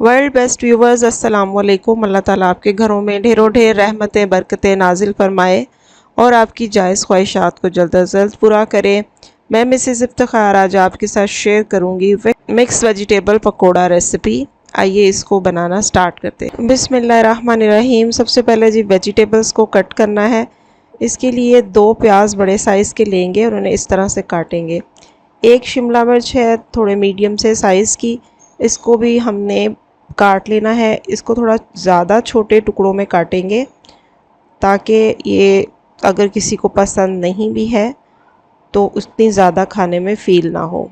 World best viewers, अस्सलाम वालेकुम। अल्लाह ताला आपके घरों में ढेरों ढेर रहमतें बरकतें नाजिल फरमाए और आपकी जायज़ ख्वाहिशात को जल्द अज जल्द पूरा करे। मैं मिसेस इफ्तिखार आज आपके साथ शेयर करूंगी मिक्स वेजिटेबल पकोड़ा रेसिपी। आइए इसको बनाना स्टार्ट करते हैं। बिस्मिल्लाहिर्रहमानिर्रहीम। सबसे पहले जी वेजिटेबल्स को कट करना है। इसके लिए 2 प्याज बड़े साइज़ के लेंगे और उन्हें इस तरह से काटेंगे। 1 शिमला मिर्च है थोड़े मीडियम से साइज़ की, इसको भी हमने काट लेना है। इसको थोड़ा ज़्यादा छोटे टुकड़ों में काटेंगे ताकि ये अगर किसी को पसंद नहीं भी है तो उतनी ज़्यादा खाने में फ़ील ना हो।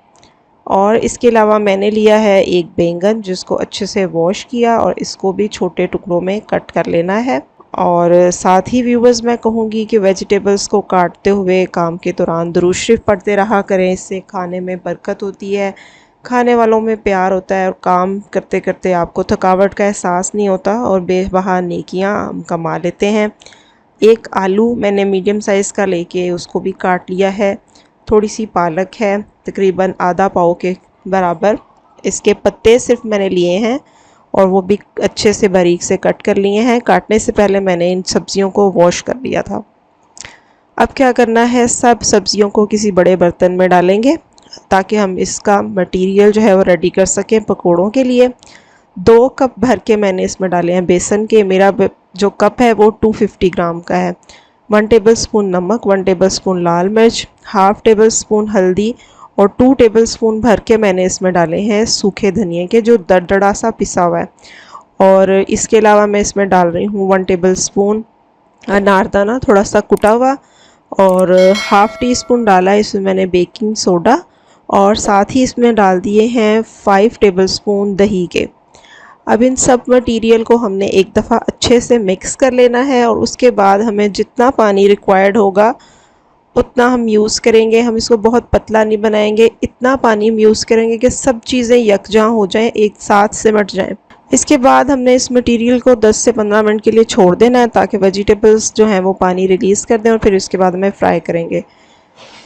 और इसके अलावा मैंने लिया है 1 बैंगन जिसको अच्छे से वॉश किया और इसको भी छोटे टुकड़ों में कट कर लेना है। और साथ ही व्यूवर्स मैं कहूँगी कि वेजिटेबल्स को काटते हुए काम के दौरान दुरूद शरीफ पढ़ते रहा करें। इससे खाने में बरकत होती है, खाने वालों में प्यार होता है और काम करते करते आपको थकावट का एहसास नहीं होता और बेबहा नेकियां हम कमा लेते हैं। 1 आलू मैंने मीडियम साइज़ का लेके उसको भी काट लिया है। थोड़ी सी पालक है तकरीबन आधा पाव के बराबर। इसके पत्ते सिर्फ मैंने लिए हैं और वो भी अच्छे से बारीक से कट कर लिए हैं। काटने से पहले मैंने इन सब्जियों को वॉश कर लिया था। अब क्या करना है, सब सब्जियों को किसी बड़े बर्तन में डालेंगे ताकि हम इसका मटेरियल जो है वो रेडी कर सकें पकोड़ों के लिए। 2 कप भर के मैंने इसमें डाले हैं बेसन के। मेरा जो कप है वो 250 ग्राम का है। 1 टेबल स्पून नमक, 1 टेबल स्पून लाल मिर्च, हाफ़ टेबल स्पून हल्दी और 2 टेबल स्पून भर के मैंने इसमें डाले हैं सूखे धनिए के जो दरदरा सा पिसा हुआ है। और इसके अलावा मैं इसमें डाल रही हूँ 1 टेबल स्पून अनारदाना थोड़ा सा कुटा हुआ और हाफ़ टी स्पून डाला है इसमें मैंने बेकिंग सोडा और साथ ही इसमें डाल दिए हैं 5 टेबलस्पून दही के। अब इन सब मटेरियल को हमने एक दफ़ा अच्छे से मिक्स कर लेना है और उसके बाद हमें जितना पानी रिक्वायर्ड होगा उतना हम यूज़ करेंगे। हम इसको बहुत पतला नहीं बनाएंगे, इतना पानी हम यूज़ करेंगे कि सब चीज़ें यकजां हो जाएं, एक साथ सिमट जाएं। इसके बाद हमने इस मटेरियल को 10 से 15 मिनट के लिए छोड़ देना है ताकि वेजिटेबल्स जो हैं वो पानी रिलीज़ कर दें और फिर इसके बाद हमें फ्राई करेंगे।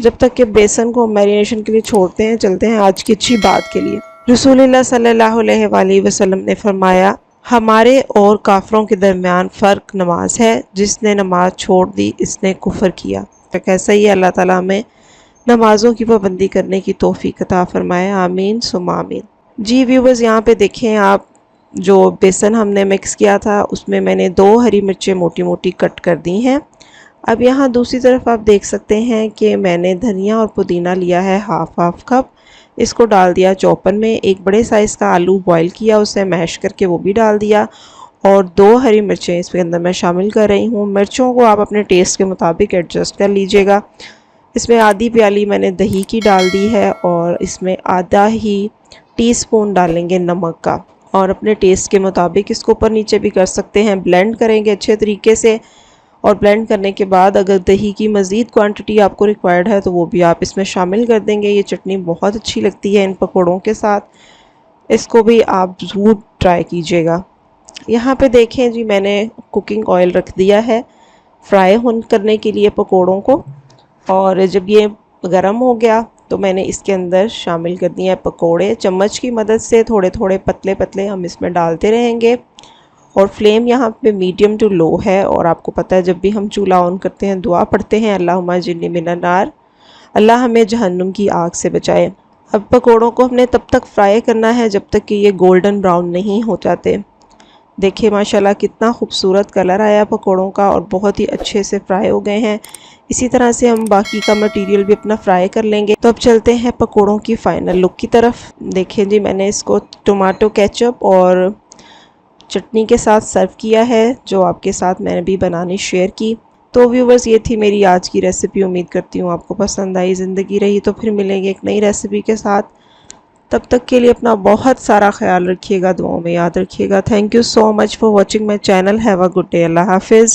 जब तक कि बेसन को मैरिनेशन के लिए छोड़ते हैं, चलते हैं आज की अच्छी बात के लिए। रसूलुल्लाह सल्लल्लाहु अलैहि वसल्लम ने फरमाया, हमारे और काफरों के दरमियान फ़र्क नमाज है, जिसने नमाज छोड़ दी इसने कुफर किया। ऐसा ही अल्लाह ताला हमें नमाज़ों की पाबंदी करने की तौफीक अता फरमाए, आमीन सुम्मा आमीन। जी व्यूवर्स, यहाँ पे देखें आप, जो बेसन हमने मिक्स किया था उसमें मैंने 2 हरी मिर्चें मोटी मोटी कट कर दी हैं। अब यहाँ दूसरी तरफ आप देख सकते हैं कि मैंने धनिया और पुदीना लिया है हाफ कप। इसको डाल दिया चॉपर में। 1 बड़े साइज़ का आलू बॉईल किया, उसे मैश करके वो भी डाल दिया और 2 हरी मिर्चें इसके अंदर मैं शामिल कर रही हूँ। मिर्चों को आप अपने टेस्ट के मुताबिक एडजस्ट कर लीजिएगा। इसमें आधी प्याली मैंने दही की डाल दी है और इसमें आधा ही टीस्पून डालेंगे नमक का और अपने टेस्ट के मुताबिक इसको ऊपर नीचे भी कर सकते हैं। ब्लेंड करेंगे अच्छे तरीके से और ब्लेंड करने के बाद अगर दही की मज़ीद क्वांटिटी आपको रिक्वायर्ड है तो वो भी आप इसमें शामिल कर देंगे। ये चटनी बहुत अच्छी लगती है इन पकौड़ों के साथ, इसको भी आप ज़रूर ट्राई कीजिएगा। यहाँ पे देखें जी, मैंने कुकिंग ऑयल रख दिया है फ्राई करने के लिए पकौड़ों को। और जब ये गर्म हो गया तो मैंने इसके अंदर शामिल कर दिए पकौड़े। चम्मच की मदद से थोड़े थोड़े पतले पतले हम इसमें डालते रहेंगे और फ्लेम यहाँ पे मीडियम टू लो है। और आपको पता है जब भी हम चूल्हा ऑन करते हैं दुआ पढ़ते हैं, अल्लाहुम्मा जिन्नी मिनन नार, अल्लाह हमें जहन्नुम की आग से बचाए। अब पकोड़ों को हमने तब तक फ्राई करना है जब तक कि ये गोल्डन ब्राउन नहीं हो जाते। देखिए माशाल्लाह कितना खूबसूरत कलर आया पकोड़ों का और बहुत ही अच्छे से फ्राई हो गए हैं। इसी तरह से हम बाकी का मटेरियल भी अपना फ्राई कर लेंगे। तो अब चलते हैं पकोड़ों की फ़ाइनल लुक की तरफ। देखिए जी, मैंने इसको टमाटो केचप और चटनी के साथ सर्व किया है, जो आपके साथ मैंने भी बनानी शेयर की। तो व्यूवर्स, ये थी मेरी आज की रेसिपी। उम्मीद करती हूँ आपको पसंद आई। ज़िंदगी रही तो फिर मिलेंगे एक नई रेसिपी के साथ। तब तक के लिए अपना बहुत सारा ख्याल रखिएगा, दुआओं में याद रखिएगा। Thank you so much for watching my channel. Have a good day. अल्लाह हाफिज़।